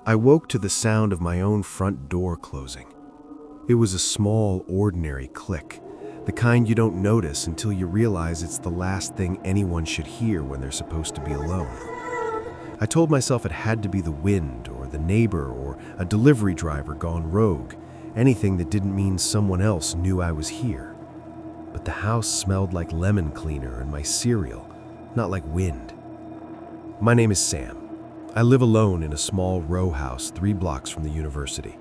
I woke to the sound of my own front door closing. It was a small, ordinary click, the kind you don't notice until you realize it's the last thing anyone should hear when they're supposed to be alone. I told myself it had to be the wind or the neighbor or a delivery driver gone rogue, anything that didn't mean someone else knew I was here. But the house smelled like lemon cleaner and my cereal, not like wind. My name is Sam. I live alone in a small row house 3 blocks from the university.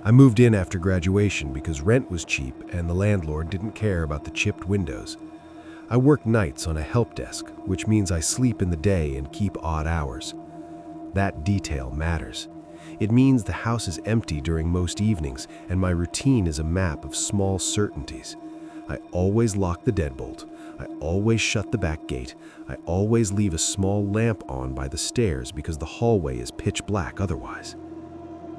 I moved in after graduation because rent was cheap and the landlord didn't care about the chipped windows. I work nights on a help desk, which means I sleep in the day and keep odd hours. That detail matters. It means the house is empty during most evenings and my routine is a map of small certainties. I always lock the deadbolt. I always shut the back gate. I always leave a small lamp on by the stairs because the hallway is pitch black otherwise.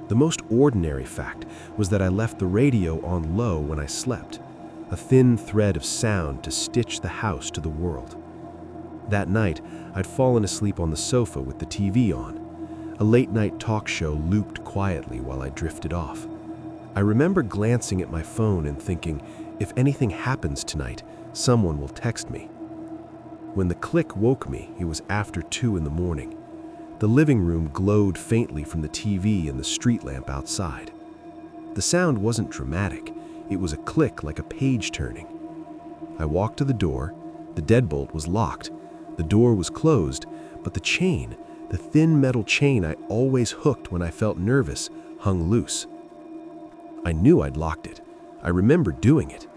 The most ordinary fact was that I left the radio on low when I slept, a thin thread of sound to stitch the house to the world. That night, I'd fallen asleep on the sofa with the TV on. A late-night talk show looped quietly while I drifted off. I remember glancing at my phone and thinking, if anything happens tonight, someone will text me. When the click woke me, it was after 2 in the morning. The living room glowed faintly from the TV and the street lamp outside. The sound wasn't dramatic. It was a click like a page turning. I walked to the door. The deadbolt was locked. The door was closed, but the chain, the thin metal chain I always hooked when I felt nervous, hung loose. I knew I'd locked it. I remembered doing it.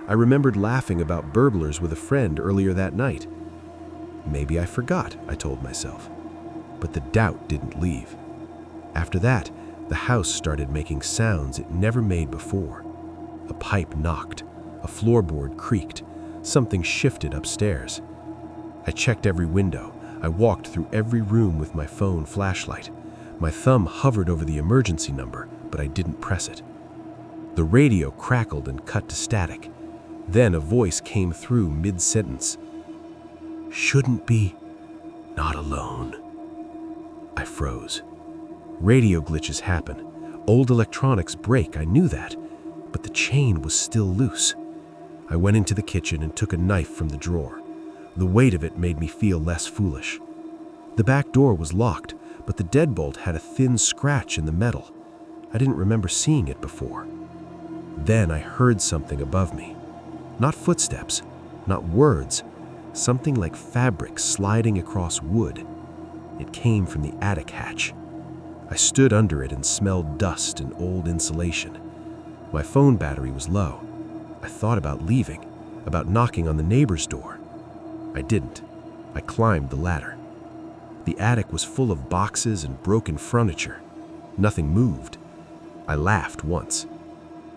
I remembered laughing about burglars with a friend earlier that night. Maybe I forgot, I told myself. But the doubt didn't leave. After that, the house started making sounds it never made before. A pipe knocked, a floorboard creaked, something shifted upstairs. I checked every window. I walked through every room with my phone flashlight. My thumb hovered over the emergency number, but I didn't press it. The radio crackled and cut to static. Then a voice came through mid-sentence. "Shouldn't be. Not alone." I froze. Radio glitches happen. Old electronics break, I knew that. But the chain was still loose. I went into the kitchen and took a knife from the drawer. The weight of it made me feel less foolish. The back door was locked, but the deadbolt had a thin scratch in the metal. I didn't remember seeing it before. Then I heard something above me. Not footsteps, not words, something like fabric sliding across wood. It came from the attic hatch. I stood under it and smelled dust and old insulation. My phone battery was low. I thought about leaving, about knocking on the neighbor's door. I didn't. I climbed the ladder. The attic was full of boxes and broken furniture. Nothing moved. I laughed once.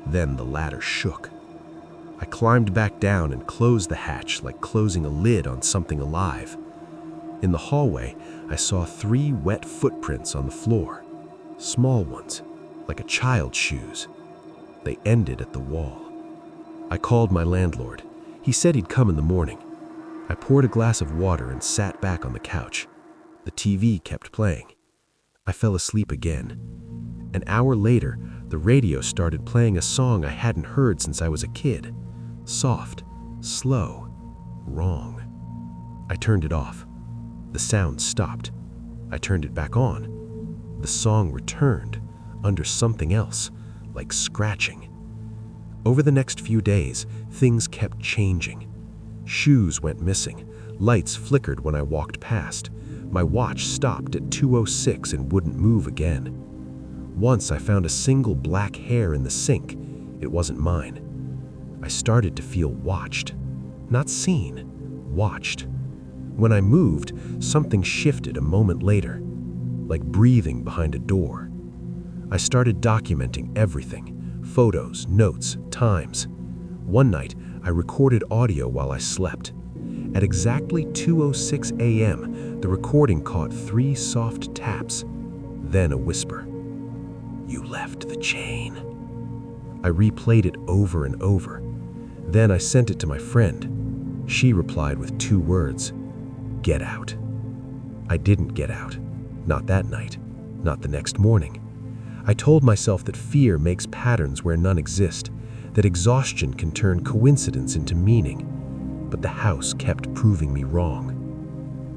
Then the ladder shook. I climbed back down and closed the hatch like closing a lid on something alive. In the hallway, I saw 3 wet footprints on the floor. Small ones, like a child's shoes. They ended at the wall. I called my landlord. He said he'd come in the morning. I poured a glass of water and sat back on the couch. The TV kept playing. I fell asleep again. An hour later, the radio started playing a song I hadn't heard since I was a kid. Soft, slow, wrong. I turned it off. The sound stopped. I turned it back on. The song returned, under something else, like scratching. Over the next few days, things kept changing. Shoes went missing. Lights flickered when I walked past. My watch stopped at 2:06 and wouldn't move again. Once I found a single black hair in the sink. It wasn't mine. I started to feel watched. Not seen, watched. When I moved, something shifted a moment later, like breathing behind a door. I started documenting everything, photos, notes, times. One night, I recorded audio while I slept. At exactly 2:06 a.m., the recording caught 3 soft taps, then a whisper. "You left the chain." I replayed it over and over. Then I sent it to my friend. She replied with 2 words, "Get out." I didn't get out. Not that night. Not the next morning. I told myself that fear makes patterns where none exist, that exhaustion can turn coincidence into meaning. But the house kept proving me wrong.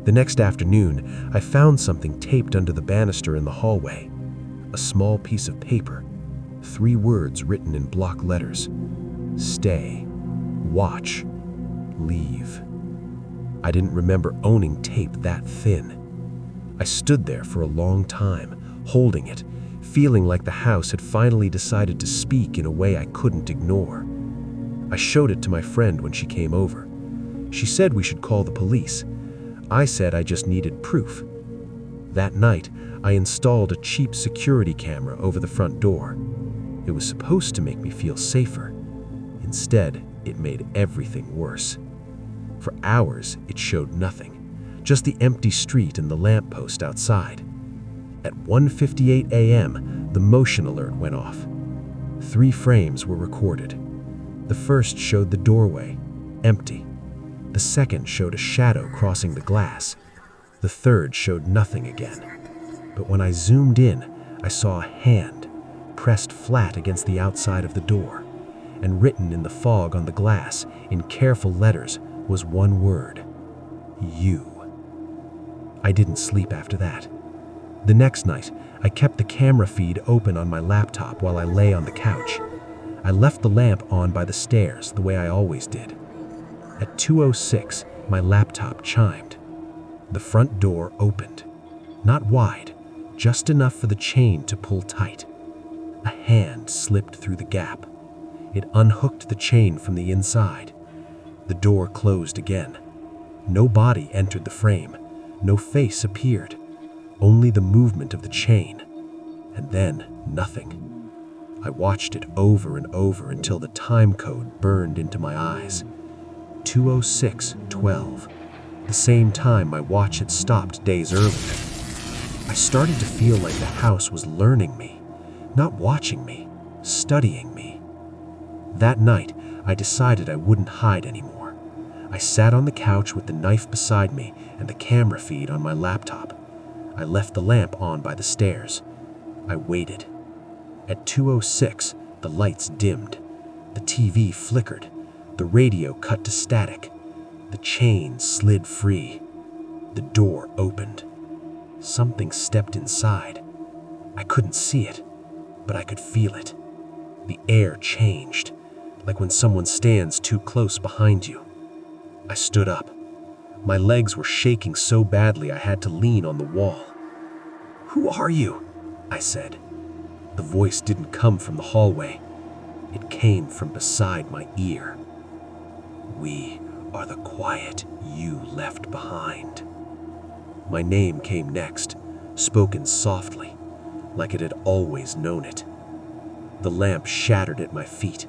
The next afternoon, I found something taped under the banister in the hallway. A small piece of paper, 3 words written in block letters. Stay, watch, leave. I didn't remember owning tape that thin. I stood there for a long time, holding it, feeling like the house had finally decided to speak in a way I couldn't ignore. I showed it to my friend when she came over. She said we should call the police. I said I just needed proof. That night, I installed a cheap security camera over the front door. It was supposed to make me feel safer. Instead, it made everything worse. For hours, it showed nothing, just the empty street and the lamppost outside. At 1:58 a.m., the motion alert went off. 3 frames were recorded. The first showed the doorway, empty. The second showed a shadow crossing the glass. The third showed nothing again. But when I zoomed in, I saw a hand pressed flat against the outside of the door, and written in the fog on the glass in careful letters was one word: you. I didn't sleep after that. The next night, I kept the camera feed open on my laptop while I lay on the couch. I left the lamp on by the stairs the way I always did. At 2:06, my laptop chimed. The front door opened. Not wide, just enough for the chain to pull tight. A hand slipped through the gap. It unhooked the chain from the inside. The door closed again. No body entered the frame. No face appeared. Only the movement of the chain. And then nothing. I watched it over and over until the time code burned into my eyes. 2:06:12. The same time my watch had stopped days earlier. I started to feel like the house was learning me, not watching me, studying me. That night, I decided I wouldn't hide anymore. I sat on the couch with the knife beside me and the camera feed on my laptop. I left the lamp on by the stairs. I waited. At 2:06, the lights dimmed. The TV flickered. The radio cut to static. The chain slid free. The door opened. Something stepped inside. I couldn't see it, but I could feel it. The air changed, like when someone stands too close behind you. I stood up. My legs were shaking so badly I had to lean on the wall. "Who are you?" I said. The voice didn't come from the hallway. It came from beside my ear. "We are the quiet you left behind." My name came next, spoken softly, like it had always known it. The lamp shattered at my feet.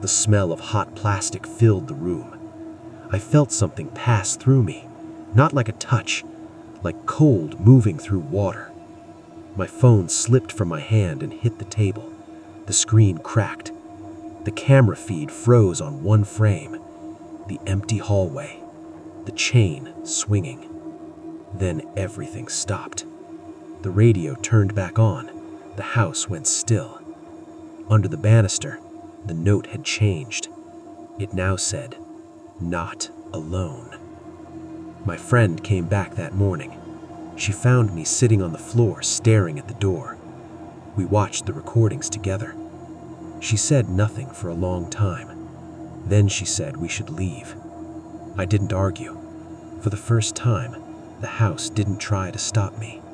The smell of hot plastic filled the room. I felt something pass through me, not like a touch, like cold moving through water. My phone slipped from my hand and hit the table. The screen cracked. The camera feed froze on one frame. The empty hallway. The chain swinging. Then everything stopped. The radio turned back on. The house went still. Under the banister, the note had changed. It now said, "Not alone." My friend came back that morning. She found me sitting on the floor staring at the door. We watched the recordings together. She said nothing for a long time. Then she said we should leave. I didn't argue. For the first time, the house didn't try to stop me.